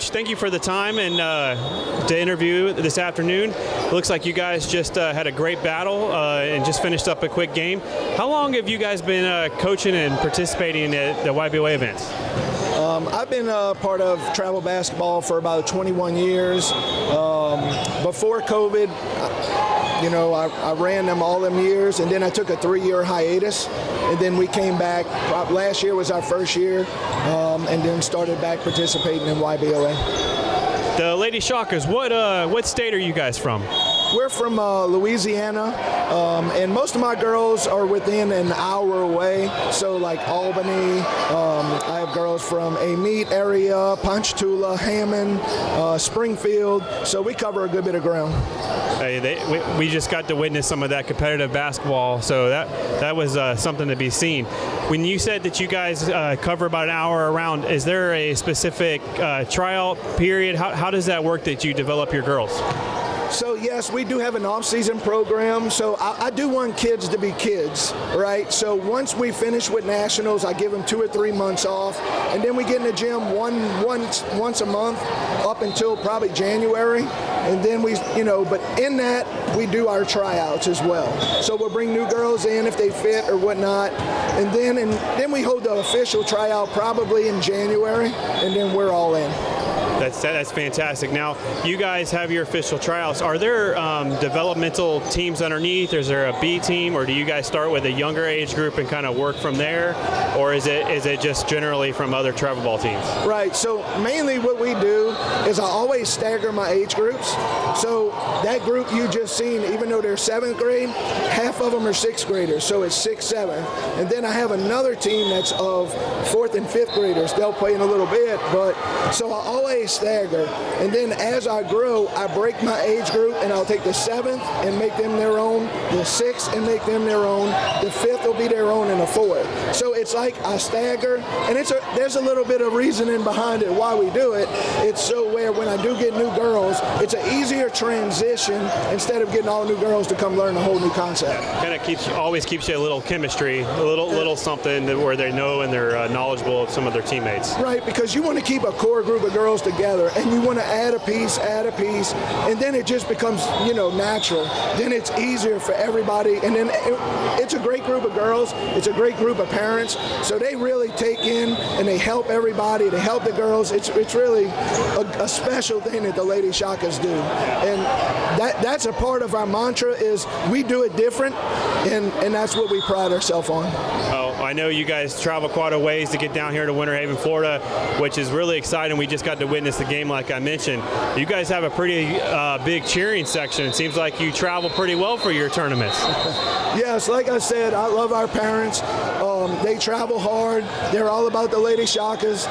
Coach, thank you for the time and to interview this afternoon. It looks like you guys just had a great battle and just finished up a quick game. How long have you guys been coaching and participating at the YBOA events? I've been part of travel basketball for about 21 years. Before COVID, I ran them all them years, and then I took a 3-year hiatus, and then we came back. Last year was our first year, and then started back participating in YBOA. The Lady Shockers, what state are you guys from? We're from Louisiana, and most of my girls are within an hour away, so like Albany. I have girls from Amite area, Ponchatoula, Hammond, Springfield, so we cover a good bit of ground. We just got to witness some of that competitive basketball, so that was something to be seen. When you said that you guys cover about an hour around, is there a specific tryout period? How does that work that you develop your girls? So yes, we do have an off-season program. So I do want kids to be kids, right? So once we finish with nationals, I give them 2 or 3 months off, and then we get in the gym once a month up until probably January, and then but in that we do our tryouts as well. So we'll bring new girls in if they fit or whatnot, and then we hold the official tryout probably in January, and then we're all in. That's fantastic. Now, you guys have your official tryouts. Are there developmental teams underneath? Is there a B team, or do you guys start with a younger age group and kind of work from there, or is it just generally from other travel ball teams? Right. So mainly what we do is I always stagger my age groups. So that group you just seen, even though they're 7th grade, half of them are 6th graders. So it's 6th, 7th, and then I have another team that's of 4th and 5th graders. They'll play in a little bit, but so I always stagger, and then as I grow, I break my age group, and I'll take the 7th and make them their own, the 6th and make them their own, the 5th will be their own, and the 4th. So it's like I stagger, and there's a little bit of reasoning behind it why we do it. It's so where when I do get new girls, it's an easier transition instead of getting all new girls to come learn a whole new concept. Kind of always keeps you a little chemistry, a little something where they know and they're knowledgeable of some of their teammates. Right, because you want to keep a core group of girls together, and you want to add a piece, and then it just becomes, natural. Then it's easier for everybody, and then it's a great group of girls. It's a great group of parents, so they really take in and they help everybody. They help the girls. It's really a special thing that the Lady Shockers do, and that's a part of our mantra is we do it different, and that's what we pride ourselves on. Oh, I know you guys travel quite a ways to get down here to Winter Haven, Florida, which is really exciting. We just got to witness the game like I mentioned. You guys have a pretty big cheering section. It seems like you travel pretty well for your tournaments. Yes, like I said, I love our parents. They travel hard. They're all about the Lady Shockers.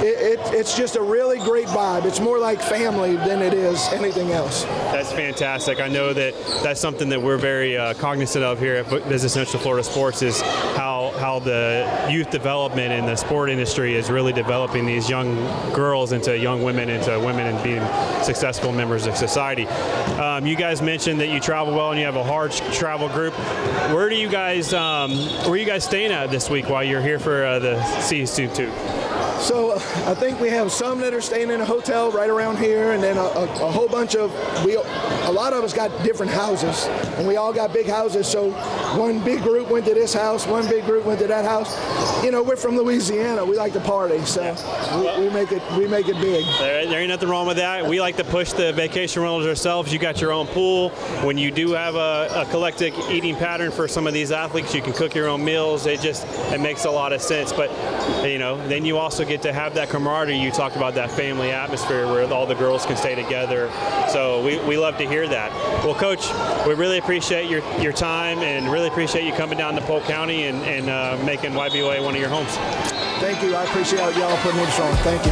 It's just a really great vibe. It's more like family than it is anything else. That's fantastic. I know that's something that we're very cognizant of here at Business Central Florida Sports is how the youth development in the sport industry is really developing these young girls into young women, into women and being successful members of society. You guys mentioned that you travel well and you have a hard travel group. Where are you guys staying at this week while you're here for the CSU2? So I think we have some that are staying in a hotel right around here, and then a whole bunch of a lot of us got different houses, and we all got big houses. So one big group went to this house, one big group went to that house. We're from Louisiana. We like to party, so we make it big. There ain't nothing wrong with that. We like to push the vacation rentals ourselves. You got your own pool. When you do have a collective eating pattern for some of these athletes, you can cook your own meals. It makes a lot of sense. But then you also get to have that camaraderie. You talked about that family atmosphere where all the girls can stay together. So we love to hear that. Well, Coach, we really appreciate your time and really appreciate you coming down to Polk County and making YBOA one of your homes. Thank you. I appreciate y'all putting this on. Thank you.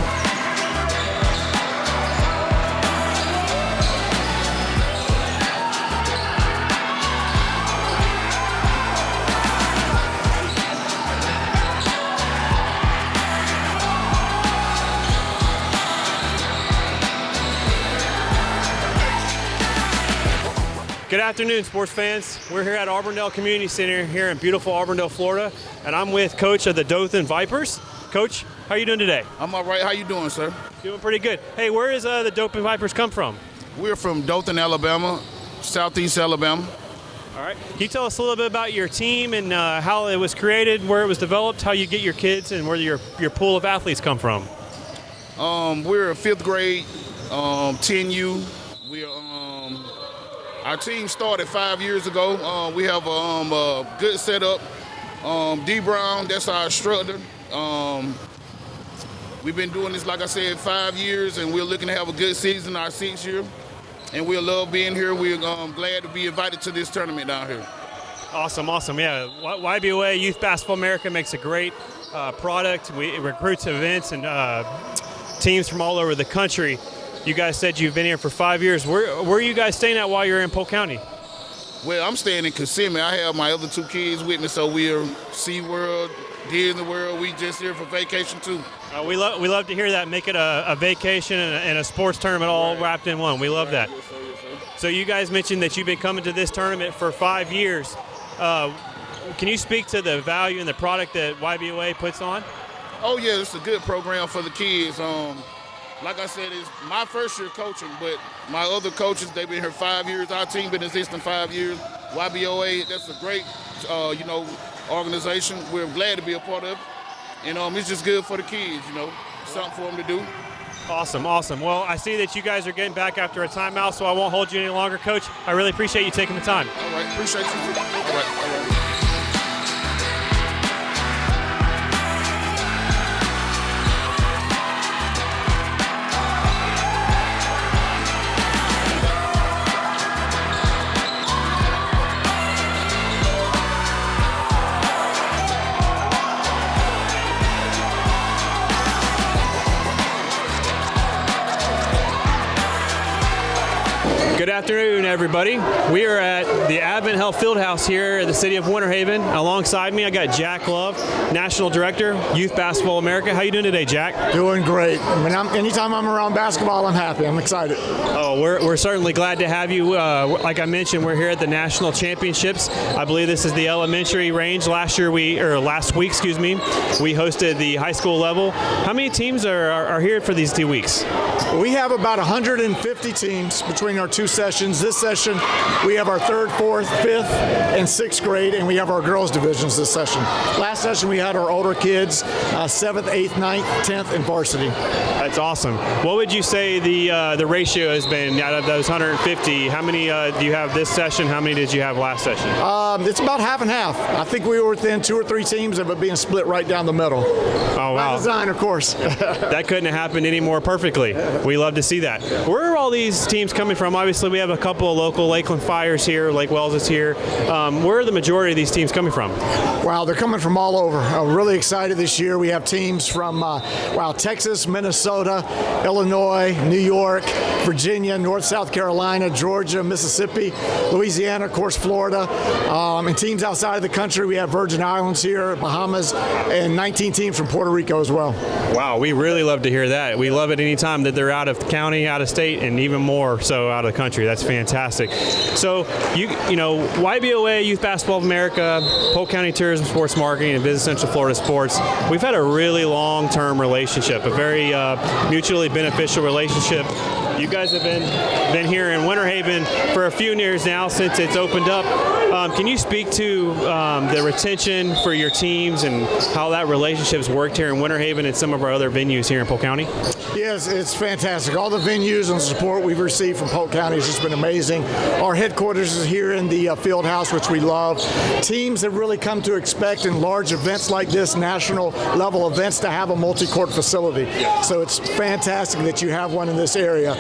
Good Good afternoon, sports fans. We're here at Auburndale Community Center here in beautiful Auburndale, Florida, and I'm with Coach of the Dothan Vipers. Coach, how are you doing today? I'm all right. How you doing, sir? Doing pretty good. Hey, where is the Dothan Vipers come from? We're from Dothan, Alabama, southeast Alabama. All right. Can you tell us a little bit about your team and how it was created, where it was developed, how you get your kids, and where your pool of athletes come from? We're a fifth grade, 10U. Our team started 5 years ago. We have a good setup. D. Brown, that's our instructor. We've been doing this, like I said, 5 years, and we're looking to have a good season, our 6th year. And we love being here. We're glad to be invited to this tournament down here. Awesome. Yeah, YBOA, Youth Basketball America, makes a great product. We recruits events and teams from all over the country. You guys said you've been here for 5 years. Where are you guys staying at while you're in Polk County? Well, I'm staying in Kissimmee. I have my other 2 kids with me, so we're SeaWorld, Disney World. We just here for vacation too. We love to hear that. Make it a vacation and a sports tournament all wrapped in one. We love that. Yes, sir, yes, sir. So you guys mentioned that you've been coming to this tournament for 5 years. Can you speak to the value and the product that YBOA puts on? Oh yeah, it's a good program for the kids. Like I said, it's my first year coaching, but my other coaches, they've been here 5 years. Our team been existing 5 years. YBOA, that's a great, organization. We're glad to be a part of it. And it's just good for the kids, something for them to do. Awesome. Well, I see that you guys are getting back after a timeout, so I won't hold you any longer, Coach. I really appreciate you taking the time. All right, appreciate you too. All right. Good afternoon, everybody. We are at the AdventHealth Fieldhouse here in the city of Winter Haven. Alongside me, I got Jack Love, National Director, Youth Basketball America. How you doing today, Jack? Doing great. Anytime I'm around basketball, I'm happy. I'm excited. Oh, we're certainly glad to have you. Like I mentioned, we're here at the National Championships. I believe this is the elementary range. Last week, we hosted the high school level. How many teams are here for these 2 weeks? We have about 150 teams between our 2 sessions. This session, we have our 3rd, 4th, 5th, and 6th grade, and we have our girls divisions this session. Last session, we had our older kids, 7th, 8th, 9th, 10th, and varsity. That's awesome. What would you say the ratio has been out of those 150? How many do you have this session? How many did you have last session? It's about half and half. I think we were within 2 or 3 teams of it being split right down the middle. Oh, wow. By design, of course. That couldn't have happened any more perfectly. We love to see that. Where are all these teams coming from? Obviously, we have a couple of local Lakeland Fires here. Lake Wells is here. Where are the majority of these teams coming from? Wow, they're coming from all over. I'm really excited this year. We have teams from Texas, Minnesota, Illinois, New York, Virginia, North South Carolina, Georgia, Mississippi, Louisiana, of course, Florida, and teams outside of the country. We have Virgin Islands here, Bahamas, and 19 teams from Puerto Rico as well. Wow, we really love to hear that. We love it anytime that they're out of the county, out of state, and even more so out of the country. That's fantastic. So, YBOA, Youth Basketball of America, Polk County Tourism Sports Marketing, and Visit Central Florida Sports, we've had a really long-term relationship, a very mutually beneficial relationship. You guys have been here in Winter Haven for a few years now since it's opened up. Can you speak to the retention for your teams and how that relationship's worked here in Winter Haven and some of our other venues here in Polk County? Yes, it's fantastic. All the venues and support we've received from Polk County has just been amazing. Our headquarters is here in the field house, which we love. Teams have really come to expect in large events like this, national level events, to have a multi-court facility. So it's fantastic that you have one in this area.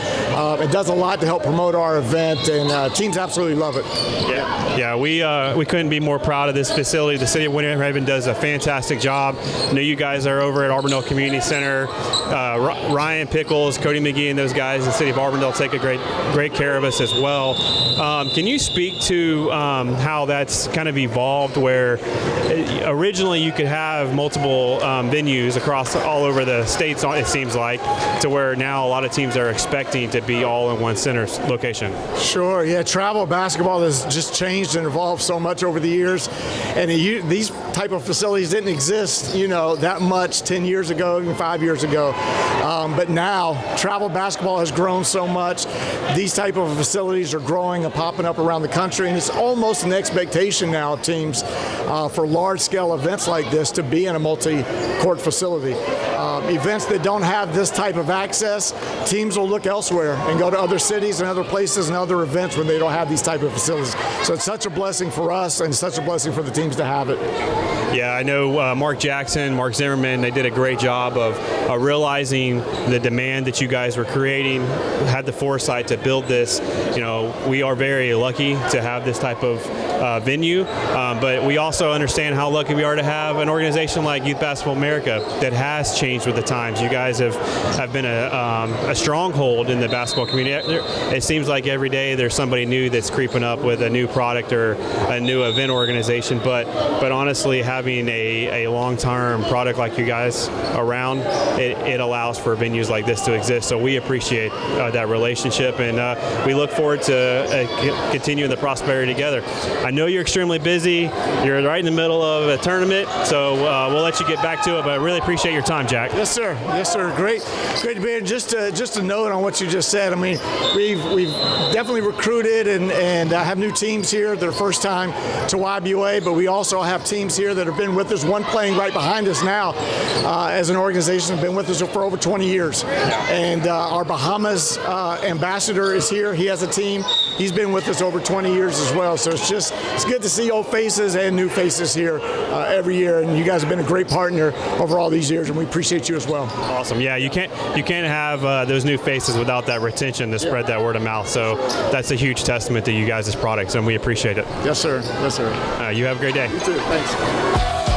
It does a lot to help promote our event, and teams absolutely love it. Yeah, we couldn't be more proud of this facility. The city of Winter Haven does a fantastic job. I know you guys are over at Auburndale Community Center. Ryan Pickles, Cody McGee, and those guys in the city of Auburndale take a great care of us as well. Can you speak to how that's kind of evolved, where originally you could have multiple venues across all over the states, it seems like, to where now a lot of teams are expecting to be all in one center location? Sure, yeah. Travel basketball has just changed and evolved so much over the years, and these type of facilities didn't exist, that much 10 years ago, even 5 years ago. But now travel basketball has grown so much. These type of facilities are growing and popping up around the country, and it's almost an expectation now of teams for large-scale events like this to be in a multi-court facility. Events that don't have this type of access, teams will look elsewhere and go to other cities and other places and other events when they don't have these type of facilities. So it's such a blessing for us and such a blessing for the teams to have it. Yeah, I know Mark Jackson, Mark Zimmerman, they did a great job of realizing the demand that you guys were creating, had the foresight to build this. We are very lucky to have this type of venue, but we also understand how lucky we are to have an organization like Youth Basketball America that has changed with the times. You guys have been a stronghold in the basketball community. It seems like every day there's somebody new that's creeping up with a new product or a new event organization, but honestly, having a long-term product like you guys around, it allows for venues like this to exist. So we appreciate that relationship, and we look forward to continuing the prosperity together. I know you're extremely busy. You're right in the middle of a tournament, so we'll let you get back to it, but I really appreciate your time, Jack. Yes, sir. Yes, sir. Great to be here. Just a note on what you just said. I mean, we've definitely recruited and have new teams here. Their first time to YBOA, but we also have teams here that have been with us. One playing right behind us now as an organization, have been with us for over 20 years. And our Bahamas ambassador is here. He has a team. He's been with us over 20 years as well. So it's good to see old faces and new faces here every year. And you guys have been a great partner over all these years, and we appreciate you as well. Awesome. Yeah, you can't have those new faces without that retention to spread that word of mouth. So that's a huge testament to you guys' products, and we appreciate it. Yes, sir. Yes, sir. You have a great day. You too. Thanks.